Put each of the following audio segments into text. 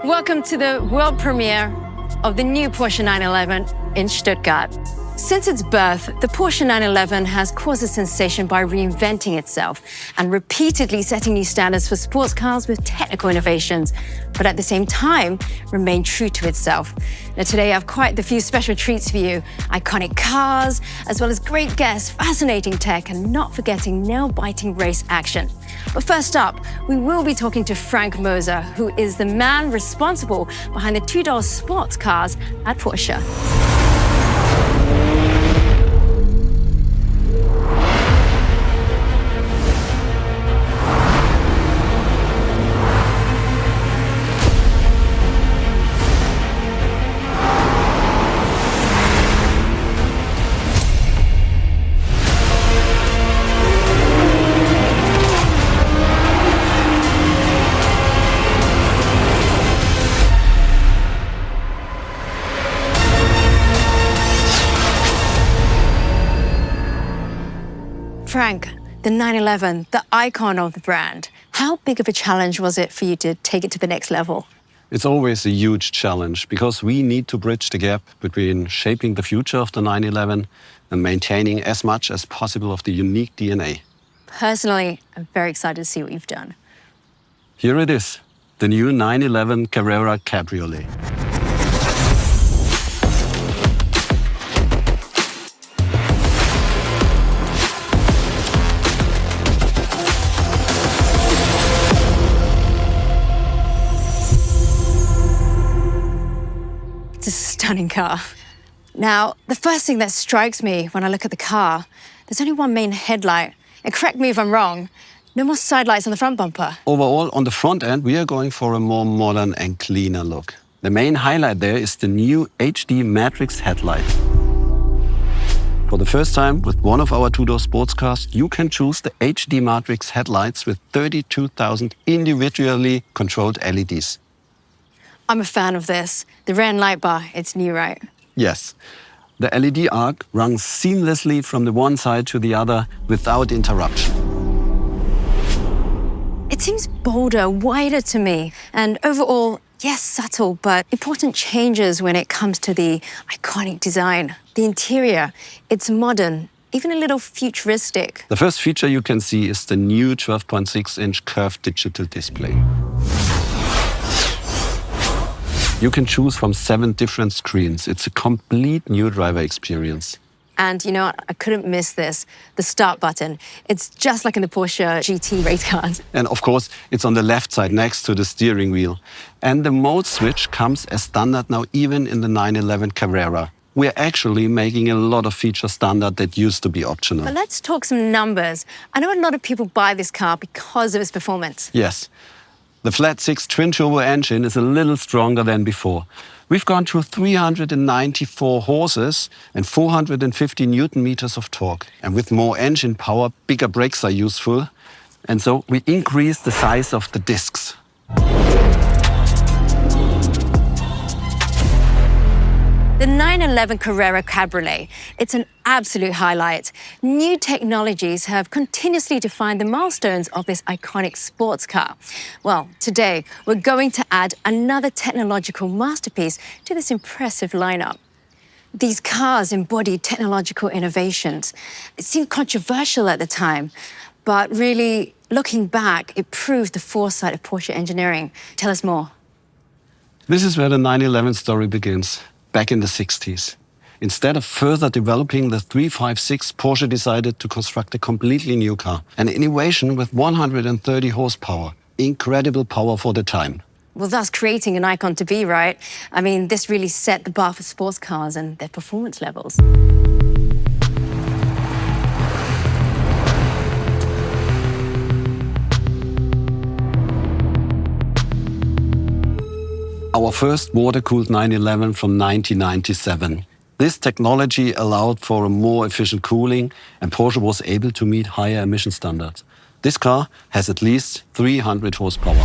Welcome to the world premiere of the new Porsche 911 in Stuttgart. Since its birth, the Porsche 911 has caused a sensation by reinventing itself and repeatedly setting new standards for sports cars with technical innovations, but at the same time, remain true to itself. Now today I have quite the few special treats for you. Iconic cars, as well as great guests, fascinating tech, and not forgetting nail-biting race action. But first up, we will be talking to Frank Moser, who is the man responsible behind the two-door sports cars at Porsche. Frank, the 911, the icon of the brand. How big of a challenge was it for you to take it to the next level? It's always a huge challenge because we need to bridge the gap between shaping the future of the 911 and maintaining as much as possible of the unique DNA. Personally, I'm very excited to see what you've done. Here it is, the new 911 Carrera Cabriolet. It's a stunning car. Now, the first thing that strikes me when I look at the car, there's only one main headlight. And correct me if I'm wrong, no more side lights on the front bumper. Overall, on the front end, we are going for a more modern and cleaner look. The main highlight there is the new HD Matrix headlight. For the first time with one of our two-door sports cars, you can choose the HD Matrix headlights with 32,000 individually controlled LEDs. I'm a fan of this. The rear end light bar, it's new, right? Yes. The LED arc runs seamlessly from the one side to the other without interruption. It seems bolder, wider to me. And overall, yes, subtle, but important changes when it comes to the iconic design. The interior, it's modern, even a little futuristic. The first feature you can see is the new 12.6-inch curved digital display. You can choose from 7 different screens. It's a complete new driver experience. And you know what? I couldn't miss this, the start button. It's just like in the Porsche GT race cars. And of course, it's on the left side next to the steering wheel. And the mode switch comes as standard now even in the 911 Carrera. We're actually making a lot of features standard that used to be optional. But let's talk some numbers. I know a lot of people buy this car because of its performance. Yes. The flat-6 twin-turbo engine is a little stronger than before. We've gone to 394 horses and 450 Newton meters of torque. And with more engine power, bigger brakes are useful. And so we increase the size of the discs. The 911 Carrera Cabriolet, it's an absolute highlight. New technologies have continuously defined the milestones of this iconic sports car. Well, today we're going to add another technological masterpiece to this impressive lineup. These cars embody technological innovations. It seemed controversial at the time, but really, looking back, it proved the foresight of Porsche engineering. Tell us more. This is where the 911 story begins. Back in the 60s. Instead of further developing the 356, Porsche decided to construct a completely new car. An innovation with 130 horsepower. Incredible power for the time. Well, thus creating an icon to be, right? I mean, this really set the bar for sports cars and their performance levels. Our first water-cooled 911 from 1997. This technology allowed for a more efficient cooling, and Porsche was able to meet higher emission standards. This car has at least 300 horsepower.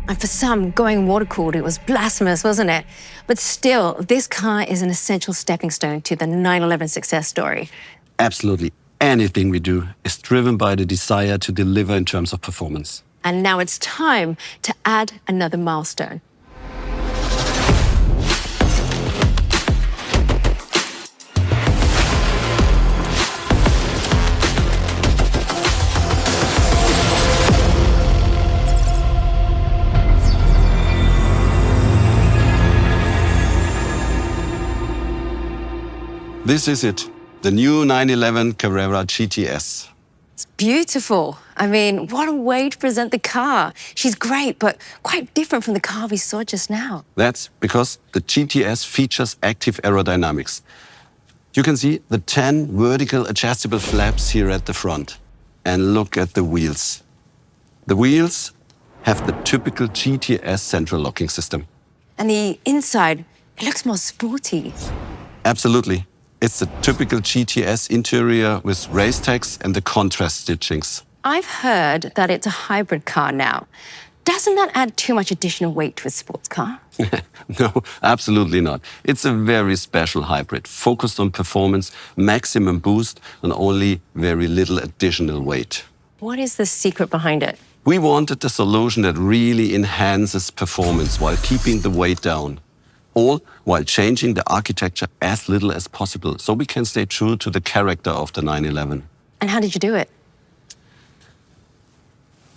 And for some, going water-cooled, it was blasphemous, wasn't it? But still, this car is an essential stepping stone to the 911 success story. Absolutely. Anything we do is driven by the desire to deliver in terms of performance. And now it's time to add another milestone. This is it, the new 911 Carrera GTS. It's beautiful. I mean, what a way to present the car. She's great, but quite different from the car we saw just now. That's because the GTS features active aerodynamics. You can see the 10 vertical adjustable flaps here at the front. And look at the wheels. The wheels have the typical GTS central locking system. And the inside, it looks more sporty. Absolutely. It's the typical GTS interior with race tags and the contrast stitchings. I've heard that it's a hybrid car now. Doesn't that add too much additional weight to a sports car? No, absolutely not. It's a very special hybrid, focused on performance, maximum boost, and only very little additional weight. What is the secret behind it? We wanted a solution that really enhances performance while keeping the weight down. All while changing the architecture as little as possible, so we can stay true to the character of the 911. And how did you do it?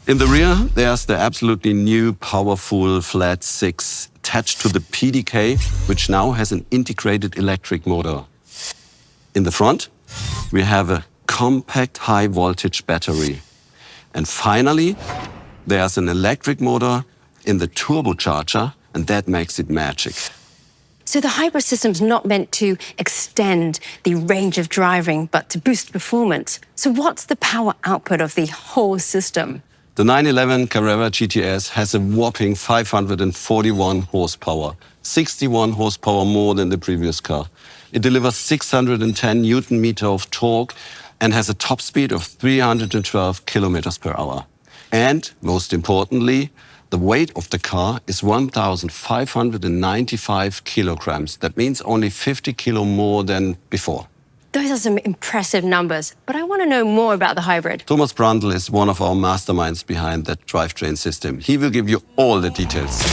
In the rear, there's the absolutely new powerful flat 6 attached to the PDK, which now has an integrated electric motor. In the front, we have a compact high-voltage battery. And finally, there's an electric motor in the turbocharger, and that makes it magic. So the hybrid system's not meant to extend the range of driving, but to boost performance. So what's the power output of the whole system? The 911 Carrera GTS has a whopping 541 horsepower, 61 horsepower more than the previous car. It delivers 610 Newton-meter of torque and has a top speed of 312 kilometers per hour. And most importantly, the weight of the car is 1,595 kilograms. That means only 50 kilo more than before. Those are some impressive numbers, but I want to know more about the hybrid. Thomas Brandl is one of our masterminds behind that drivetrain system. He will give you all the details.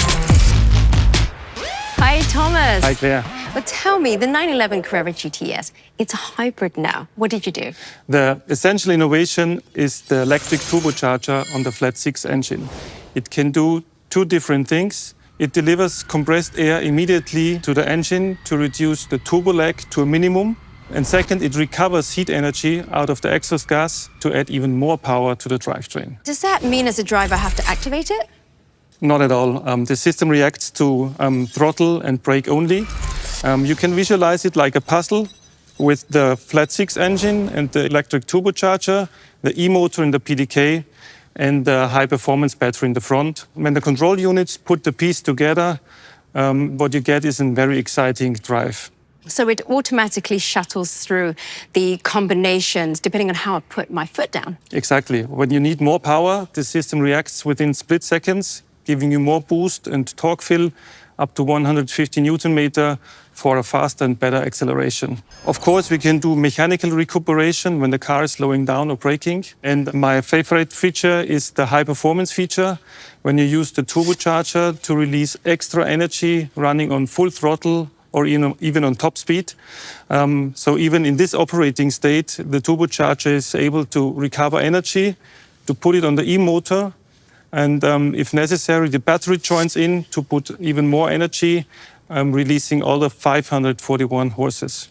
Hi, Thomas. Hi, Claire. But tell me, the 911 Carrera GTS, it's a hybrid now. What did you do? The essential innovation is the electric turbocharger on the flat 6 engine. It can do two different things. It delivers compressed air immediately to the engine to reduce the turbo lag to a minimum. And second, it recovers heat energy out of the exhaust gas to add even more power to the drivetrain. Does that mean as a driver I have to activate it? Not at all. The system reacts to throttle and brake only. You can visualize it like a puzzle with the flat 6 engine and the electric turbocharger, the e-motor in the PDK, and the high-performance battery in the front. When the control units put the piece together, what you get is a very exciting drive. So it automatically shuttles through the combinations depending on how I put my foot down. Exactly. When you need more power, the system reacts within split seconds, giving you more boost and torque fill up to 150 Newton-meter for a faster and better acceleration. Of course, we can do mechanical recuperation when the car is slowing down or braking. And my favorite feature is the high-performance feature, when you use the turbocharger to release extra energy running on full throttle or even on top speed. So even in this operating state, the turbocharger is able to recover energy, to put it on the e-motor, and if necessary, the battery joins in to put even more energy, releasing all the 541 horses.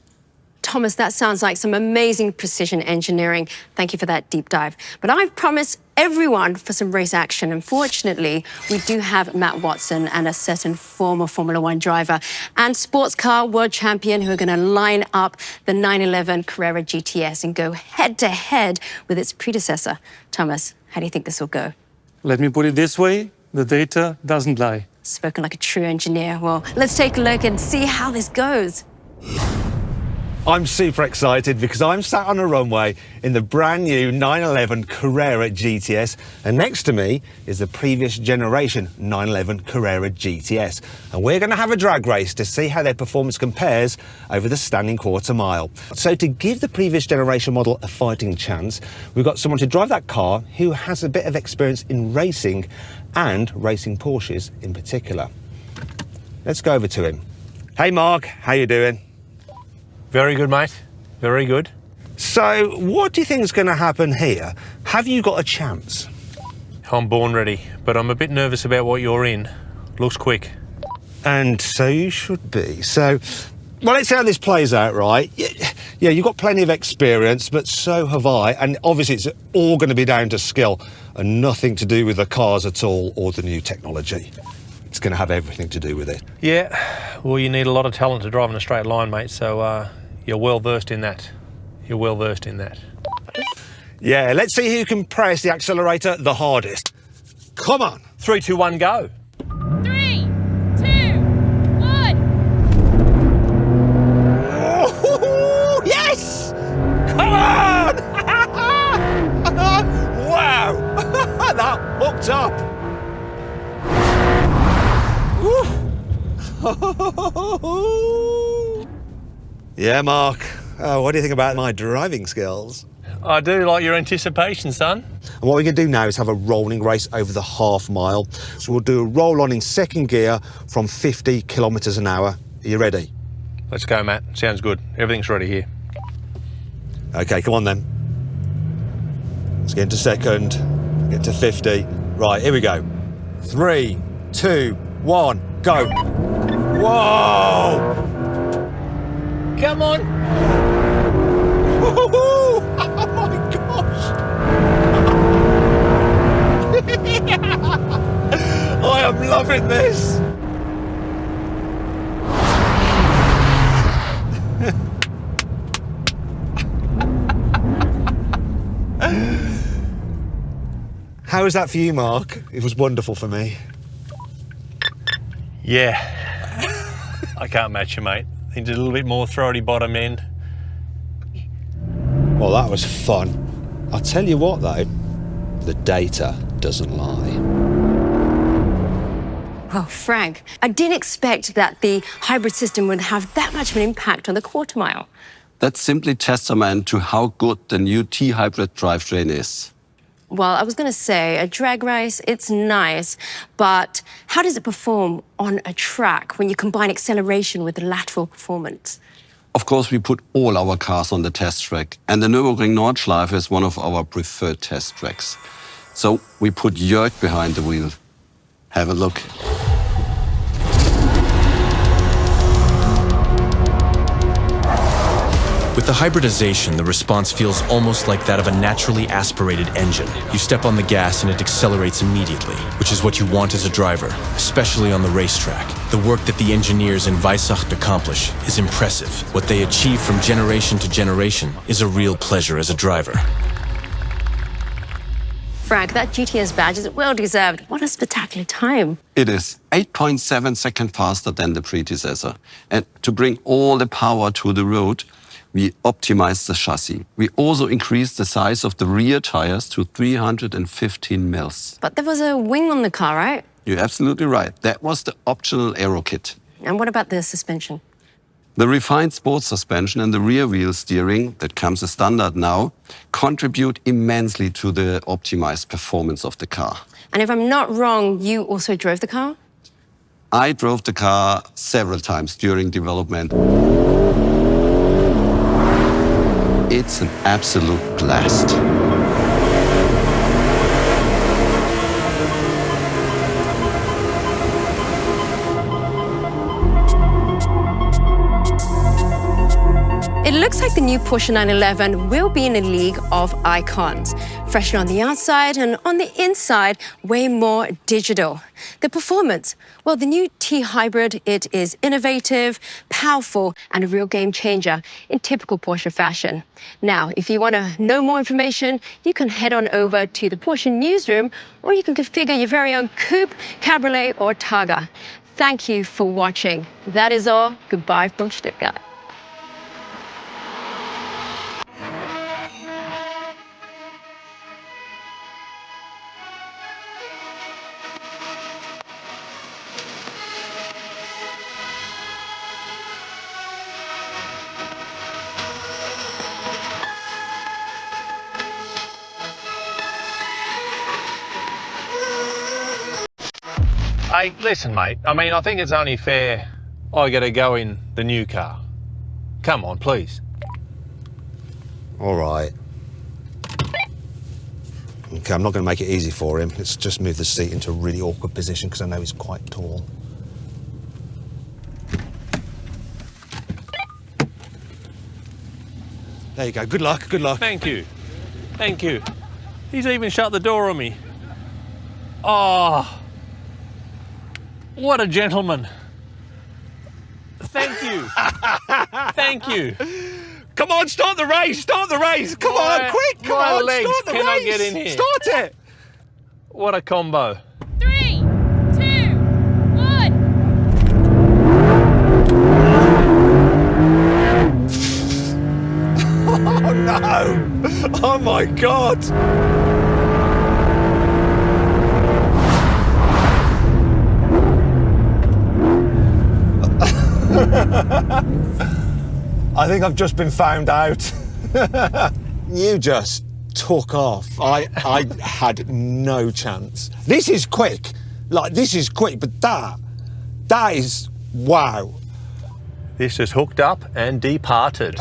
Thomas, that sounds like some amazing precision engineering. Thank you for that deep dive. But I've promised everyone for some race action. Unfortunately, we do have Matt Watson and a certain former Formula One driver and sports car world champion who are going to line up the 911 Carrera GTS and go head-to-head with its predecessor. Thomas, how do you think this will go? Let me put it this way, the data doesn't lie. Spoken like a true engineer. Well, let's take a look and see how this goes. I'm super excited because I'm sat on a runway in the brand new 911 Carrera GTS, and next to me is the previous generation 911 Carrera GTS, and we're going to have a drag race to see how their performance compares over the standing quarter mile. So to give the previous generation model a fighting chance, we've got someone to drive that car who has a bit of experience in racing and racing Porsches in particular. Let's go over to him. Hey Mark, how you doing? Very good, mate. Very good. So, what do you think is going to happen here? Have you got a chance? I'm born ready, but I'm a bit nervous about what you're in. Looks quick. And so you should be. So, well, let's see how this plays out, right? Yeah, you've got plenty of experience, but so have I. And obviously, it's all going to be down to skill and nothing to do with the cars at all or the new technology. It's going to have everything to do with it. Yeah, well, you need a lot of talent to drive in a straight line, mate, so you're well versed in that. You're well versed in that. Yeah, let's see who can press the accelerator the hardest. Come on. 3, 2, 1, go. 3, 2, 1. Oh, yes! Come on! Wow! That hooked up. Yeah, Mark. What do you think about my driving skills? I do like your anticipation, son. And what we're going to do now is have a rolling race over the half mile. So we'll do a roll on in second gear from 50 kilometres an hour. Are you ready? Let's go, Matt. Sounds good. Everything's ready here. Okay, come on then. Let's get into second, get to 50. Right, here we go. 3, 2, 1, go. Whoa! Come on. Oh my gosh! I am loving this. How was that for you, Mark? It was wonderful for me. Yeah. I can't match you, mate. Needs a little bit more throaty bottom end. Well, that was fun. I'll tell you what, though, the data doesn't lie. Oh, Frank, I didn't expect that the hybrid system would have that much of an impact on the quarter mile. That's simply testament to how good the new T-hybrid drivetrain is. Well, I was going to say, a drag race, it's nice, but how does it perform on a track when you combine acceleration with lateral performance? Of course, we put all our cars on the test track, and the Nürburgring Nordschleife is one of our preferred test tracks. So we put Jörg behind the wheel. Have a look. With the hybridization, the response feels almost like that of a naturally aspirated engine. You step on the gas and it accelerates immediately, which is what you want as a driver, especially on the racetrack. The work that the engineers in Weissach accomplish is impressive. What they achieve from generation to generation is a real pleasure as a driver. Frank, that GTS badge is well deserved. What a spectacular time. It is 8.7 seconds faster than the predecessor. And to bring all the power to the road, we optimized the chassis. We also increased the size of the rear tires to 315 mils. But there was a wing on the car, right? You're absolutely right. That was the optional aero kit. And what about the suspension? The refined sports suspension and the rear wheel steering that comes as standard now contribute immensely to the optimized performance of the car. And if I'm not wrong, you also drove the car? I drove the car several times during development. It's an absolute blast. It looks like the new Porsche 911 will be in a league of icons. Fresher on the outside and on the inside, way more digital. The performance, well, the new T-Hybrid, it is innovative, powerful, and a real game changer in typical Porsche fashion. Now, if you want to know more information, you can head on over to the Porsche newsroom, or you can configure your very own coupe, cabriolet, or Targa. Thank you for watching. That is all. Goodbye from Stuttgart. Hey, listen, mate. I mean, I think it's only fair I get to go in the new car. Come on, please. All right. Okay, I'm not going to make it easy for him. Let's just move the seat into a really awkward position because I know he's quite tall. There you go. Good luck, good luck. Thank you. Thank you. He's even shut the door on me. Oh, what a gentleman. Thank you. Thank you. Come on, start the race, start the race. Come on, quick, come my on, legs start the cannot race. get in here. Start it. What a combo. 3, 2, 1. Oh no! Oh my God! I think I've just been found out. You just took off. I had no chance. This is quick. Like, this is quick, but that is, wow. This just hooked up and departed.